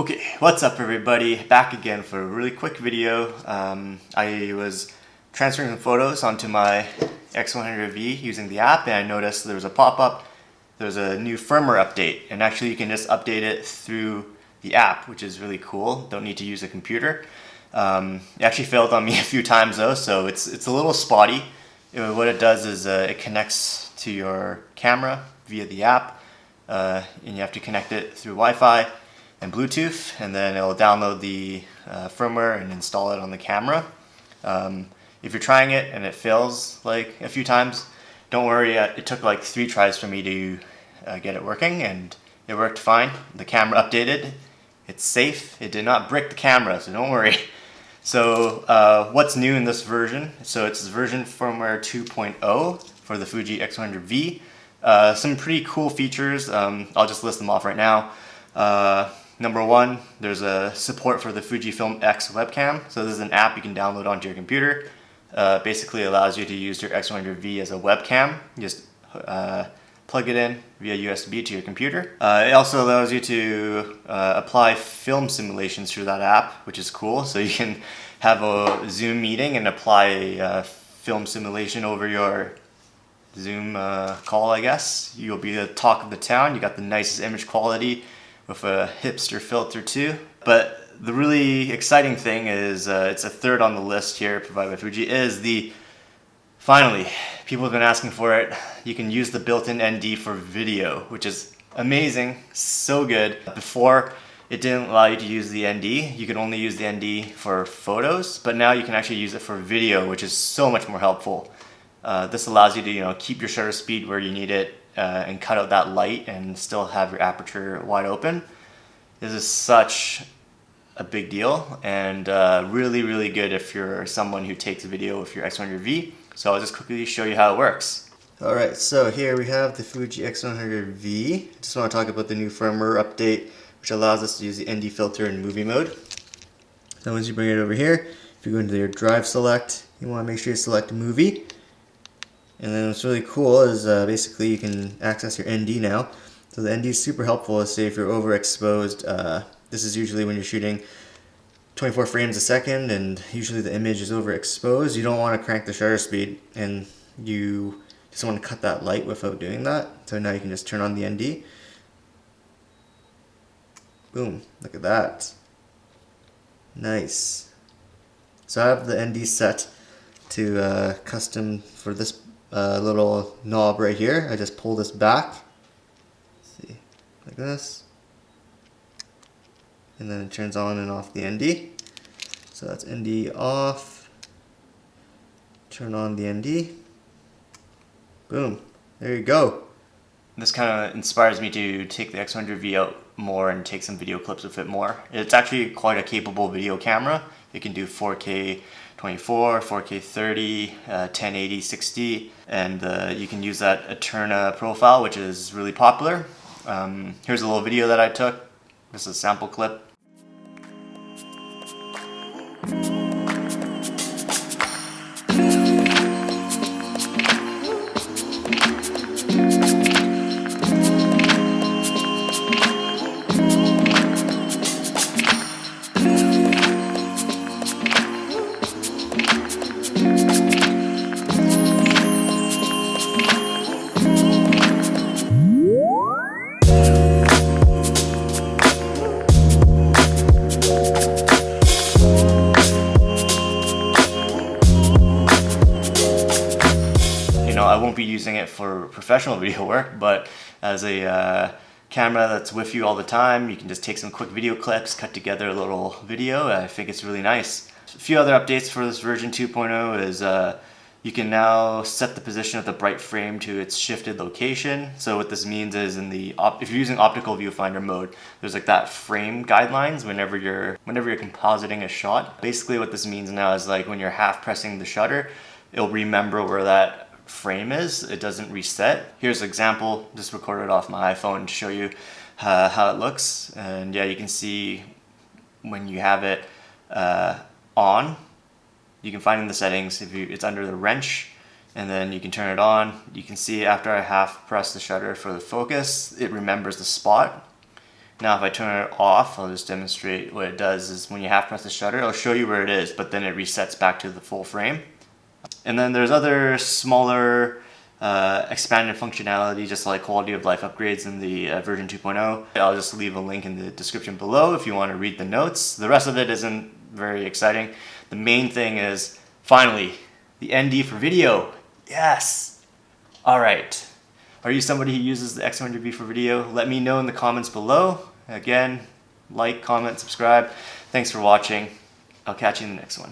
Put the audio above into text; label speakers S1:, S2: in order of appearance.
S1: Okay, what's up everybody? Back again for a really quick video. I was transferring some photos onto my X100V using the app, and I noticed there was a pop-up. There's a new firmware update, and actually you can just update it through the app, which is really cool. Don't need to use a computer. It actually failed on me a few times though, so it's a little spotty. What it does is it connects to your camera via the app, and you have to connect it through Wi-Fi and Bluetooth, and then it'll download the firmware and install it on the camera. If you're trying it and it fails like a few times, don't worry. It took like 3 tries for me to get it working, and it worked fine. The camera updated. It's safe. It did not brick the camera, so don't worry. So what's new in this version? So it's version firmware 2.0 for the Fuji X100V. Some pretty cool features. I'll just list them off right now. Number 1, there's a support for the Fujifilm X webcam. So this is an app you can download onto your computer. Basically allows you to use your X100V as a webcam. Just plug it in via USB to your computer. It also allows you to apply film simulations through that app, which is cool. So you can have a Zoom meeting and apply a film simulation over your Zoom call, I guess. You'll be the talk of the town. You got the nicest image quality with a hipster filter too. But the really exciting thing is, it's a third on the list here provided by Fuji, is finally, people have been asking for it. You can use the built-in ND for video, which is amazing, so good. Before, it didn't allow you to use the ND. You could only use the ND for photos, but now you can actually use it for video, which is so much more helpful. This allows you to keep your shutter speed where you need it, and cut out that light and still have your aperture wide open. This is such a big deal, and really good if you're someone who takes video with your X100V. So I'll just quickly show you how it works. Alright, so here we have the Fuji X100V. Just want to talk about the new firmware update, which allows us to use the ND filter in movie mode. So once you bring it over here, if you go into your drive select, you want to make sure you select movie. And then what's really cool is basically you can access your ND now. So the ND is super helpful, say if you're overexposed. This is usually when you're shooting 24 frames a second and usually the image is overexposed. You don't want to crank the shutter speed, and you just want to cut that light without doing that. So now you can just turn on the ND. Boom, look at that. Nice. So I have the ND set to custom for this little knob right here. I just pull this back, see, like this, and then it turns on and off the ND. So that's ND off, turn on the ND, boom, there you go. This kind of inspires me to take the X100V out more and take some video clips with it more. It's actually quite a capable video camera. It can do 4K 24, 4K 30, 1080, 60, and you can use that Eterna profile, which is really popular. Here's a little video that I took. This is a sample clip. I won't be using it for professional video work, but as a camera that's with you all the time, you can just take some quick video clips, cut together a little video. I think it's really nice. A few other updates for this version 2.0 is you can now set the position of the bright frame to its shifted location. So what this means is if you're using optical viewfinder mode, there's like that frame guidelines whenever you're compositing a shot. Basically what this means now is like when you're half pressing the shutter, it'll remember where that frame is. It doesn't reset. Here's an example, just recorded off my iPhone to show you how it looks. And yeah, you can see when you have it on, you can find in the settings, it's under the wrench, and then you can turn it on. You can see after I half press the shutter for the focus, it remembers the spot. Now if I turn it off, I'll just demonstrate what it does is when you half press the shutter, it'll show you where it is, but then it resets back to the full frame. And then there's other smaller expanded functionality, just like quality of life upgrades in the version 2.0. I'll just leave a link in the description below if you want to read the notes. The rest of it isn't very exciting. The main thing is, finally, the ND for video. Yes! Alright. Are you somebody who uses the X100V for video? Let me know in the comments below. Again, like, comment, subscribe. Thanks for watching. I'll catch you in the next one.